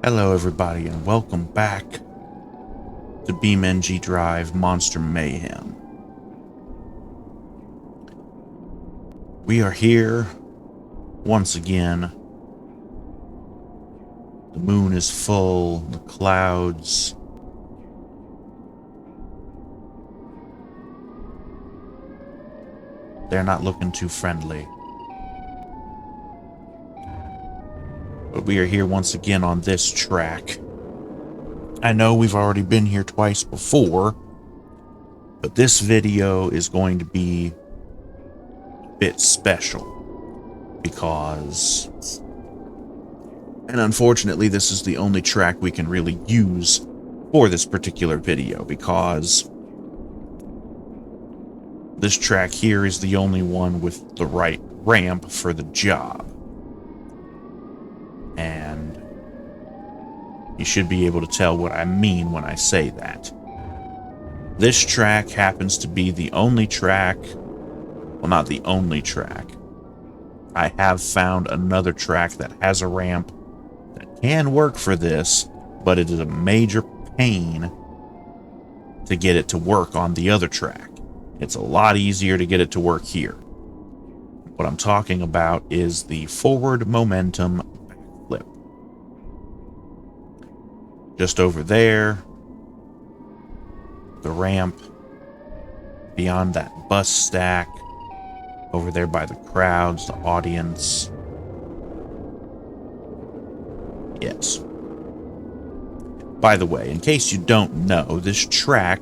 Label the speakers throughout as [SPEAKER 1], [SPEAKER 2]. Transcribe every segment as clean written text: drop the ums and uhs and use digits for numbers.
[SPEAKER 1] Hello everybody and welcome back to BeamNG.drive Monster Mayhem. We are here once again. The moon is full, the clouds. They're not looking too friendly. But we are here once again on this track. I know we've already been here twice before, but this video is going to be a bit special because, and unfortunately this is the only track we can really use for this particular video, because this track here is the only one with the right ramp for the job. And you should be able to tell what I mean when I say that. This track happens to be the only track, well, not the only track. I have found another track that has a ramp that can work for this, but it is a major pain to get it to work on the other track. It's a lot easier to get it to work here. What I'm talking about is the forward momentum backflip. Just over there, the ramp, beyond that bus stack, over there by the crowds, the audience. Yes. By the way, in case you don't know, this track,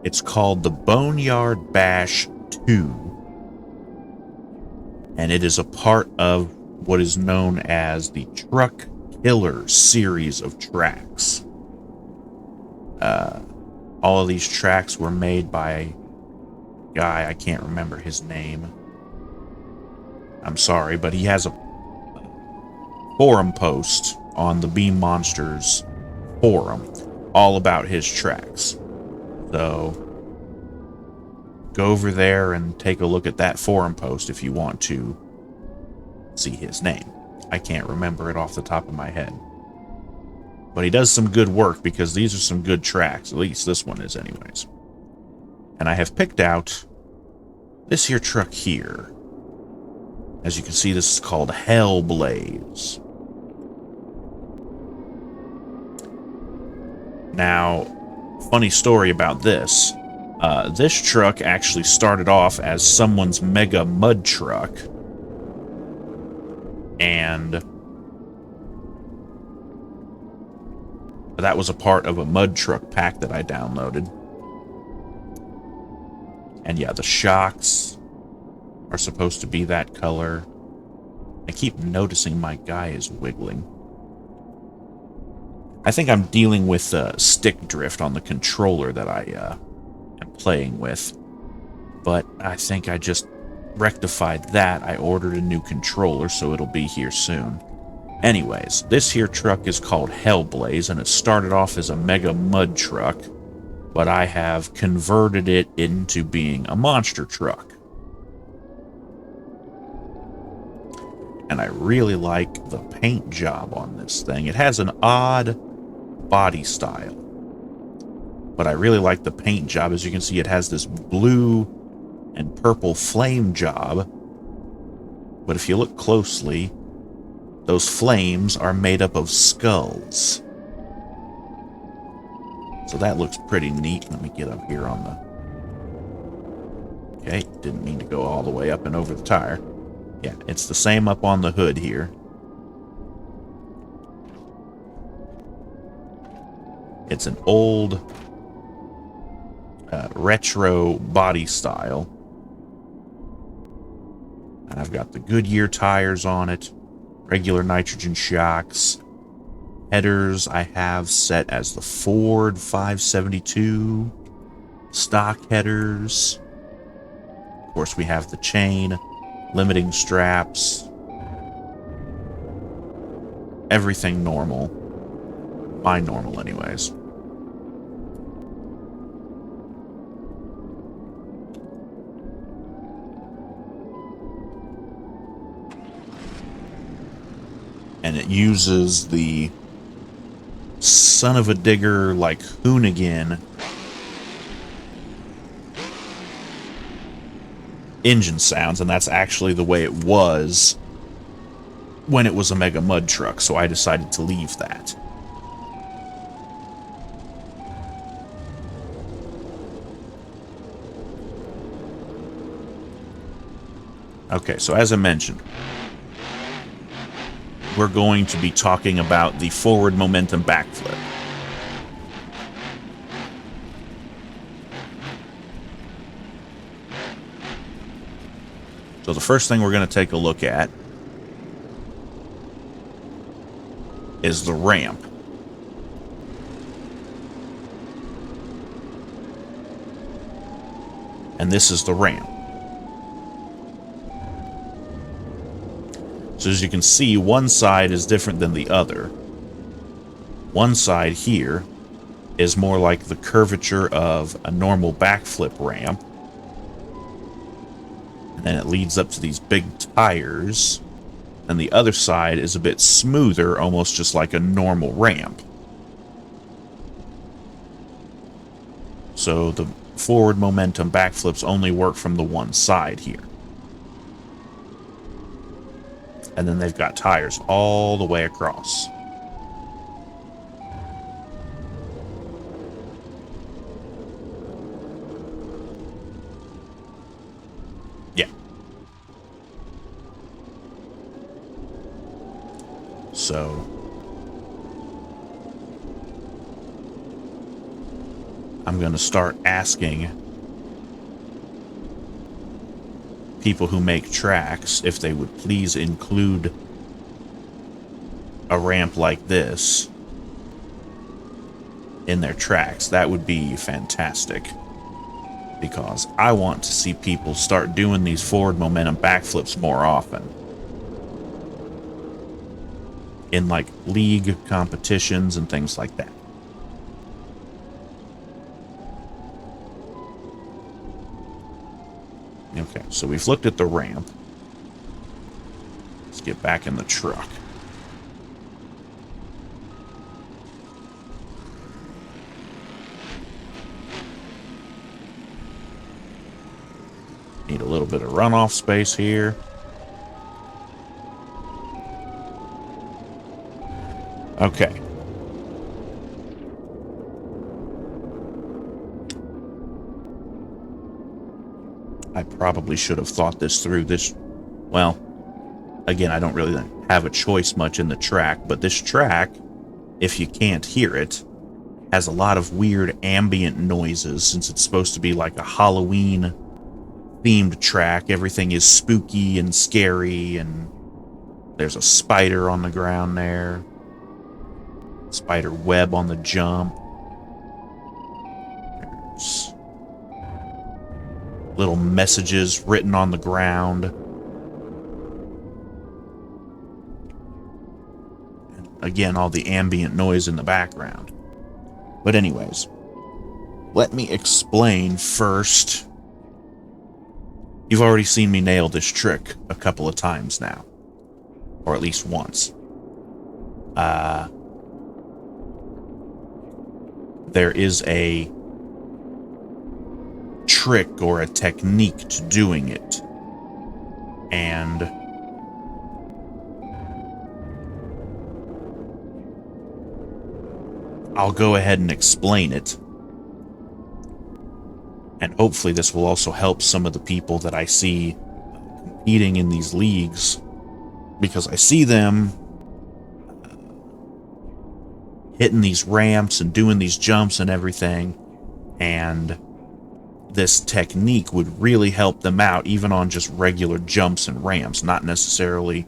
[SPEAKER 1] it's called the Boneyard Bash 2, and it is a part of what is known as the Truck Killer series of tracks. All of these tracks were made by a guy, I can't remember his name. I'm sorry, but he has a forum post on the Beam Monsters forum all about his tracks. So go over there and take a look at that forum post if you want to see his name. I can't remember it off the top of my head. But he does some good work, because these are some good tracks. At least this one is anyways. And I have picked out this here truck here. As you can see, this is called Hellblaze. Now, funny story about this. This truck actually started off as someone's mega mud truck. And that was a part of a mud truck pack that I downloaded. And yeah, the shocks are supposed to be that color. I keep noticing my guy is wiggling. I think I'm dealing with stick drift on the controller that I am playing with. But I think I just rectified that. I ordered a new controller, so it'll be here soon. Anyways, this here truck is called Hellblaze, and it started off as a mega mud truck, but I have converted it into being a monster truck. And I really like the paint job on this thing. It has an odd body style, but I really like the paint job. As you can see, it has this blue and purple flame job, but if you look closely, those flames are made up of skulls. So that looks pretty neat. Let me get up here on the... Okay, didn't mean to go all the way up and over the tire. Yeah, it's the same up on the hood here. It's an old retro body style. And I've got the Goodyear tires on it. Regular nitrogen shocks. Headers I have set as the Ford 572 stock headers. Of course, we have the chain, limiting straps, everything normal. Mine normal anyways. and it uses the son of a digger, like, Hoonigan engine sounds, and that's actually the way it was when it was a Mega Mud Truck, so I decided to leave that. Okay, so as I mentioned, we're going to be talking about the forward momentum backflip. So the first thing we're going to take a look at is the ramp. And this is the ramp. So as you can see, one side is different than the other. One side here is more like the curvature of a normal backflip ramp. And then it leads up to these big tires. And the other side is a bit smoother, almost just like a normal ramp. So the forward momentum backflips only work from the one side here. And then they've got tires all the way across. Yeah. So I'm going to start asking people who make tracks if they would please include a ramp like this in their tracks. That would be fantastic, because I want to see people start doing these forward momentum backflips more often in like league competitions and things like that. Okay, so we've looked at the ramp. Let's get back in the truck. Need a little bit of runoff space here. Okay. I probably should have thought this through. Well, again, I don't really have a choice much in the track, but this track, if you can't hear it, has a lot of weird ambient noises, since it's supposed to be like a Halloween themed track. Everything is spooky and scary, and there's a spider on the ground there. Spider web on the jump. There's little messages written on the ground. And again, all the ambient noise in the background. But anyways, let me explain first. You've already seen me nail this trick a couple of times now. Or at least once. There is a trick or a technique to doing it. And I'll go ahead and explain it. And hopefully this will also help some of the people that I see competing in these leagues, because I see them hitting these ramps and doing these jumps and everything, and this technique would really help them out even on just regular jumps and ramps, not necessarily,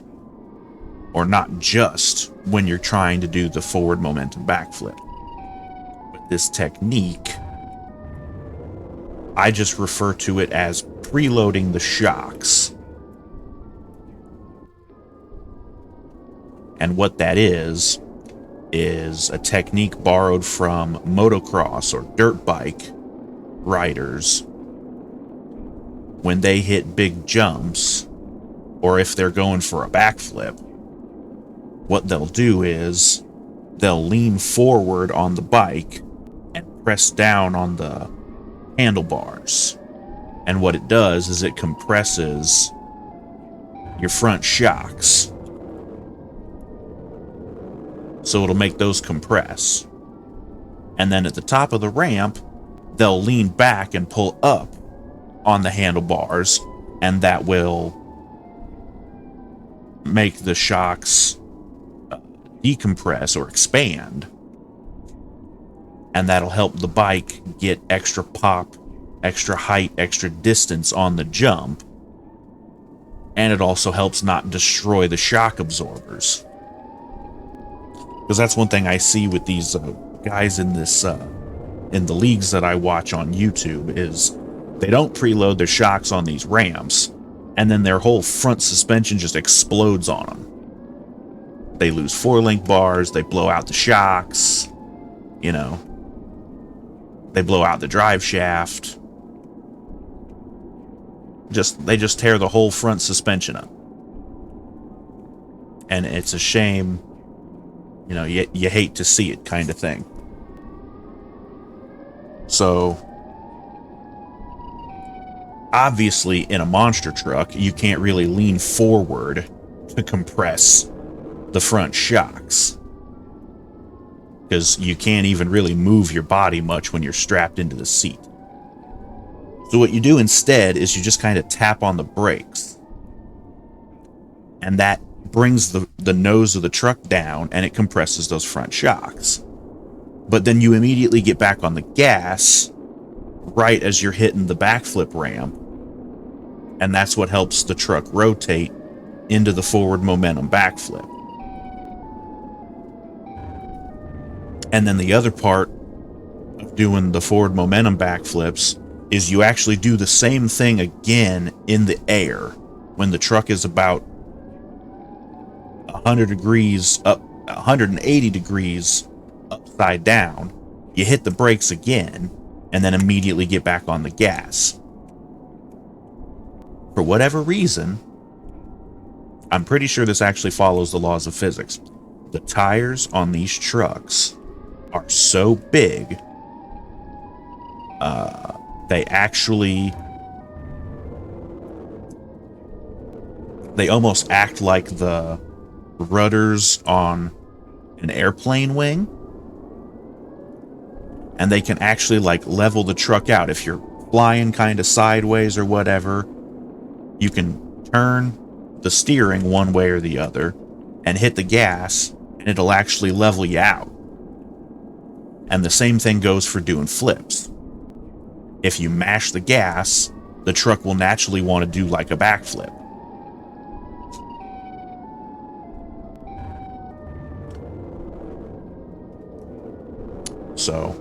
[SPEAKER 1] or not just when you're trying to do the forward momentum backflip. But this technique, I just refer to it as preloading the shocks. And what that is a technique borrowed from motocross or dirt bike riders when they hit big jumps, or if they're going for a backflip. what they'll do is they'll lean forward on the bike and press down on the handlebars. And what it does is it compresses your front shocks. So it'll make those compress. And then at the top of the ramp, they'll lean back and pull up on the handlebars, and that will make the shocks decompress or expand. And that'll help the bike get extra pop, extra height, extra distance on the jump. And it also helps not destroy the shock absorbers. Because that's one thing I see with these guys in this in the leagues that I watch on YouTube is they don't preload their shocks on these ramps, and then their whole front suspension just explodes on them. They lose 4-link bars, they blow out the shocks, you know, they blow out the drive shaft. They just tear the whole front suspension up. And it's a shame, you know, you hate to see it kind of thing. So, obviously, in a monster truck, you can't really lean forward to compress the front shocks. Because you can't even really move your body much when you're strapped into the seat. So what you do instead is you just kind of tap on the brakes. And that brings the nose of the truck down, and it compresses those front shocks. But then you immediately get back on the gas right as you're hitting the backflip ramp. And that's what helps the truck rotate into the forward momentum backflip. And then the other part of doing the forward momentum backflips is you actually do the same thing again in the air when the truck is about 100 degrees up, 180 degrees upside down. You hit the brakes again and then immediately get back on the gas. For whatever reason, I'm pretty sure this actually follows the laws of physics. The tires on these trucks are so big, they almost act like the rudders on an airplane wing, and they can actually like level the truck out. If you're flying kind of sideways or whatever, you can turn the steering one way or the other and hit the gas, and it'll actually level you out. And the same thing goes for doing flips. If you mash the gas, the truck will naturally want to do like a backflip. So,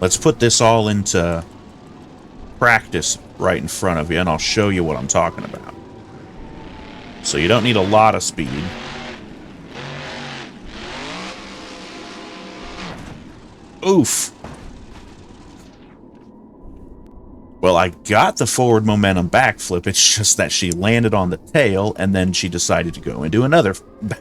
[SPEAKER 1] let's put this all into practice right in front of you, and I'll show you what I'm talking about. So you don't need a lot of speed. Oof. Well, I got the forward momentum backflip. It's just that she landed on the tail, and then she decided to go and do another backflip.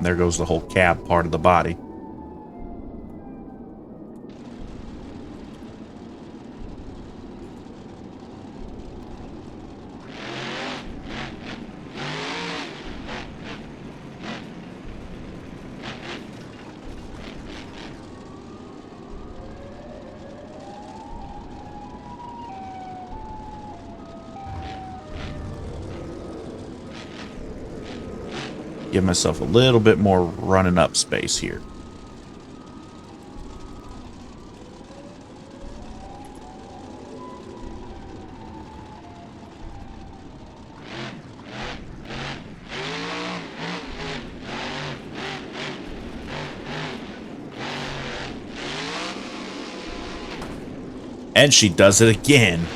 [SPEAKER 1] There goes the whole cab part of the body. Give myself a little bit more running up space here. And she does it again.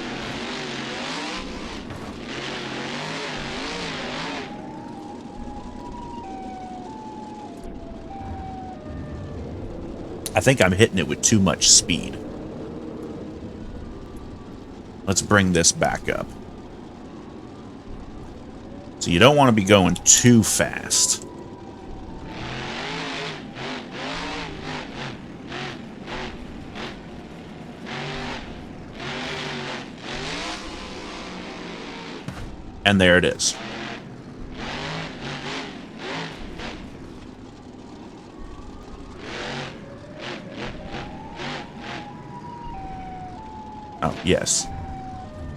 [SPEAKER 1] I think I'm hitting it with too much speed. Let's bring this back up. So you don't want to be going too fast. And there it is. Oh, yes.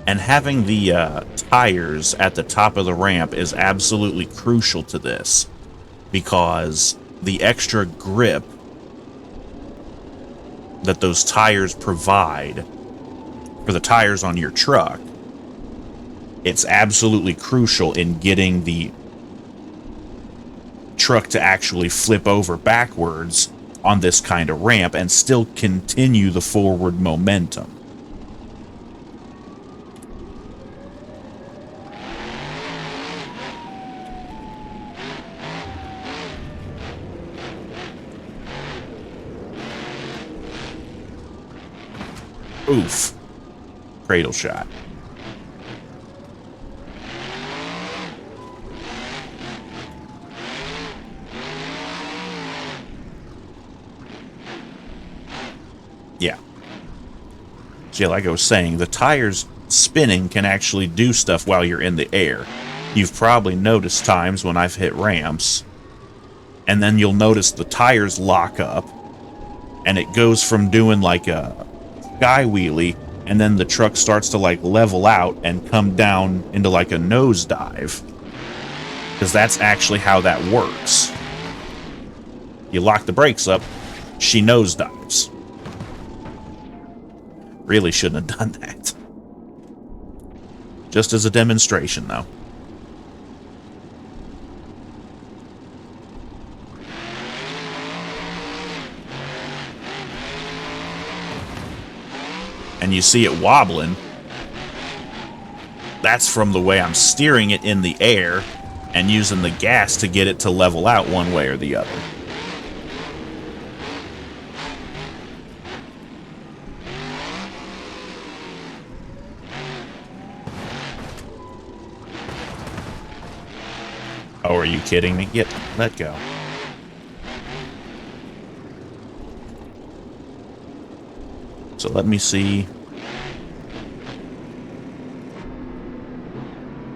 [SPEAKER 1] And having the tires at the top of the ramp is absolutely crucial to this, because the extra grip that those tires provide for the tires on your truck, it's absolutely crucial in getting the truck to actually flip over backwards on this kind of ramp and still continue the forward momentum. Oof. Cradle shot. Yeah. See, like I was saying, the tires spinning can actually do stuff while you're in the air. You've probably noticed times when I've hit ramps, and then you'll notice the tires lock up, and it goes from doing like a sky wheelie, and then the truck starts to like level out and come down into like a nosedive. Because that's actually how that works. You lock the brakes up, she nosedives. Really shouldn't have done that. Just as a demonstration, though. And you see it wobbling. That's from the way I'm steering it in the air and using the gas to get it to level out one way or the other. Oh, are you kidding me? Get, let go. So let me see.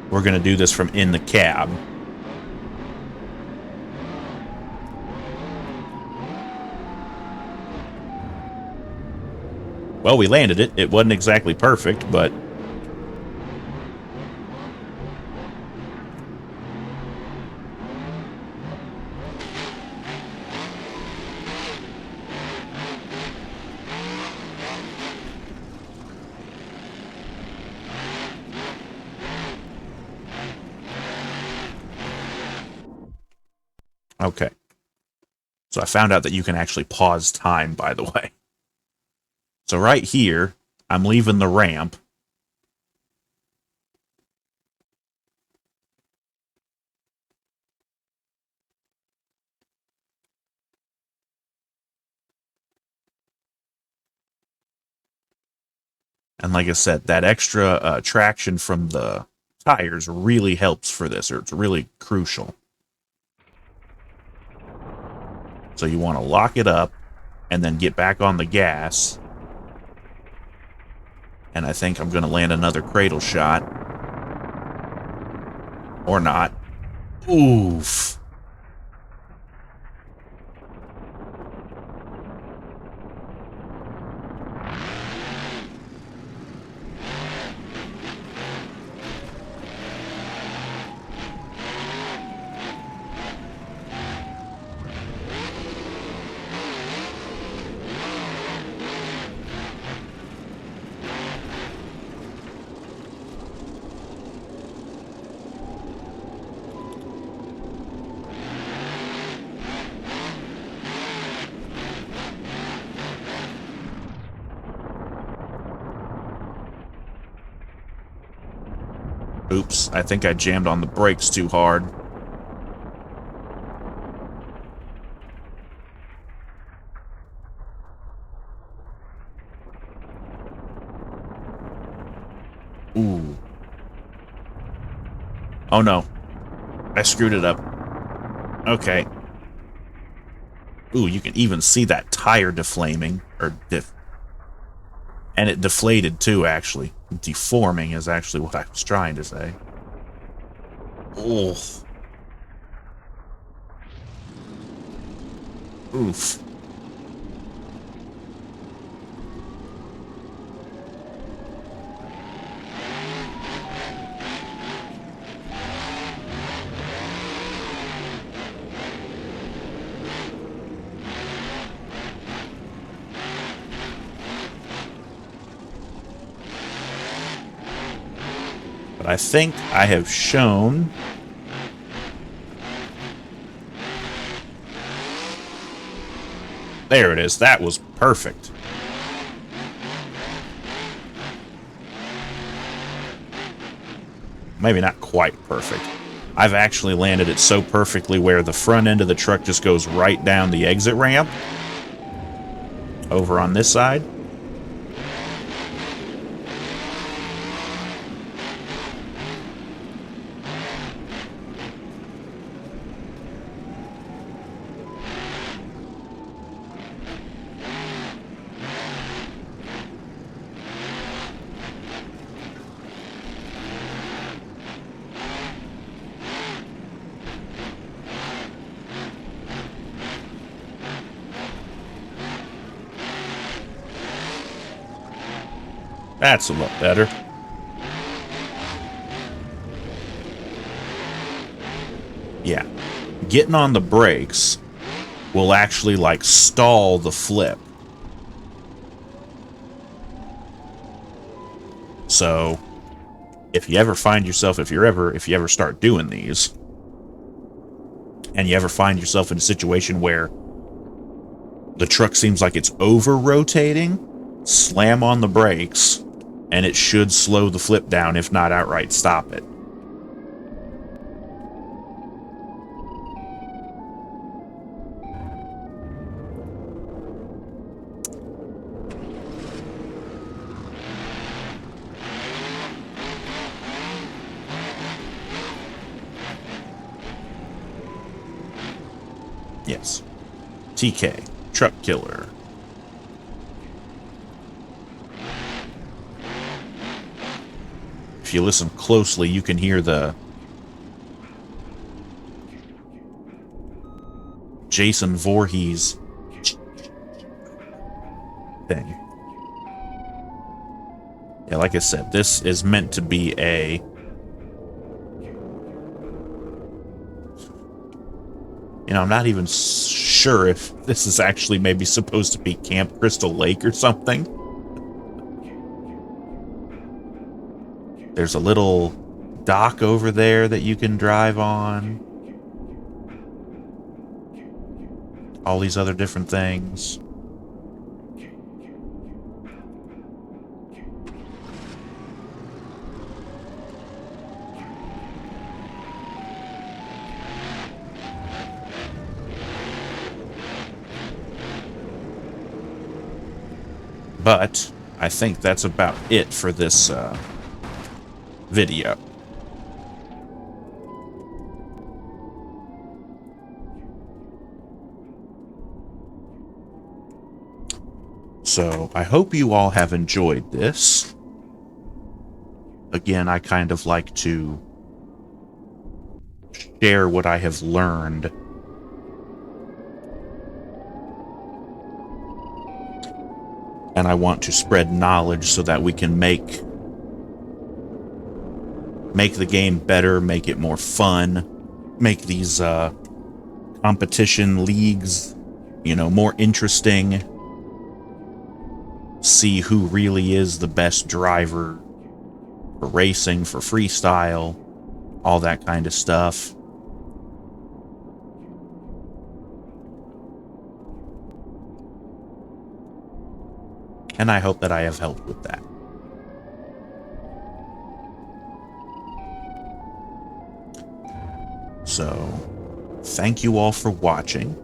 [SPEAKER 1] We're going to do this from in the cab. Well, we landed it. It wasn't exactly perfect, but... Okay. So I found out that you can actually pause time, by the way. So right here, I'm leaving the ramp. And like I said, that extra traction from the tires really helps for this, or it's really crucial. So you want to lock it up and then get back on the gas. And I think I'm going to land another cradle shot. Or not. Oof. Oops, I think I jammed on the brakes too hard. Ooh. Oh no. I screwed it up. Okay. Ooh, you can even see that tire deflaming. And it deflated too, actually. Deforming is actually what I was trying to say. Ooh. Oof. But I think I have shown... There it is. That was perfect. Maybe not quite perfect. I've actually landed it so perfectly where the front end of the truck just goes right down the exit ramp. Over on this side. That's a lot better. Yeah. Getting on the brakes will actually, like, stall the flip. So, if you ever find yourself, if you ever start doing these, and you ever find yourself in a situation where the truck seems like it's over-rotating, slam on the brakes, and it should slow the flip down, if not outright stop it. Yes. TK, Truck Killer. If you listen closely, you can hear the Jason Voorhees thing. Yeah, like I said, this is meant to be a... You know, I'm not even sure if this is actually maybe supposed to be Camp Crystal Lake or something. There's a little dock over there that you can drive on. All these other different things. But I think that's about it for this video. So I hope you all have enjoyed this. Again, I kind of like to share what I have learned. And I want to spread knowledge so that we can make the game better, make it more fun, make these competition leagues, you know, more interesting. See who really is the best driver for racing, for freestyle, all that kind of stuff. And I hope that I have helped with that. So, thank you all for watching.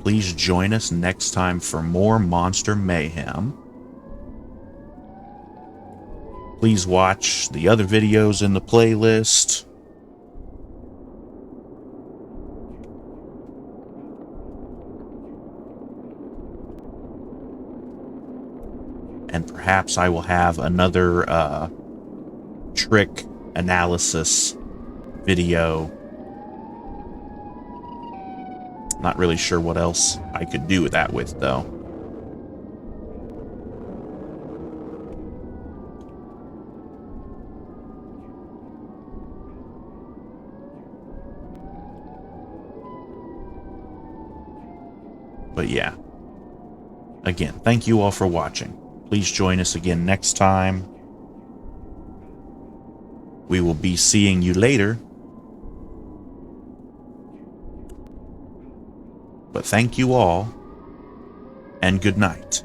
[SPEAKER 1] Please join us next time for more Monster Mayhem. Please watch the other videos in the playlist. And perhaps I will have another trick analysis video. Not really sure what else I could do that with, though. But yeah. Again, thank you all for watching. Please join us again next time. We will be seeing you later. But thank you all, and good night.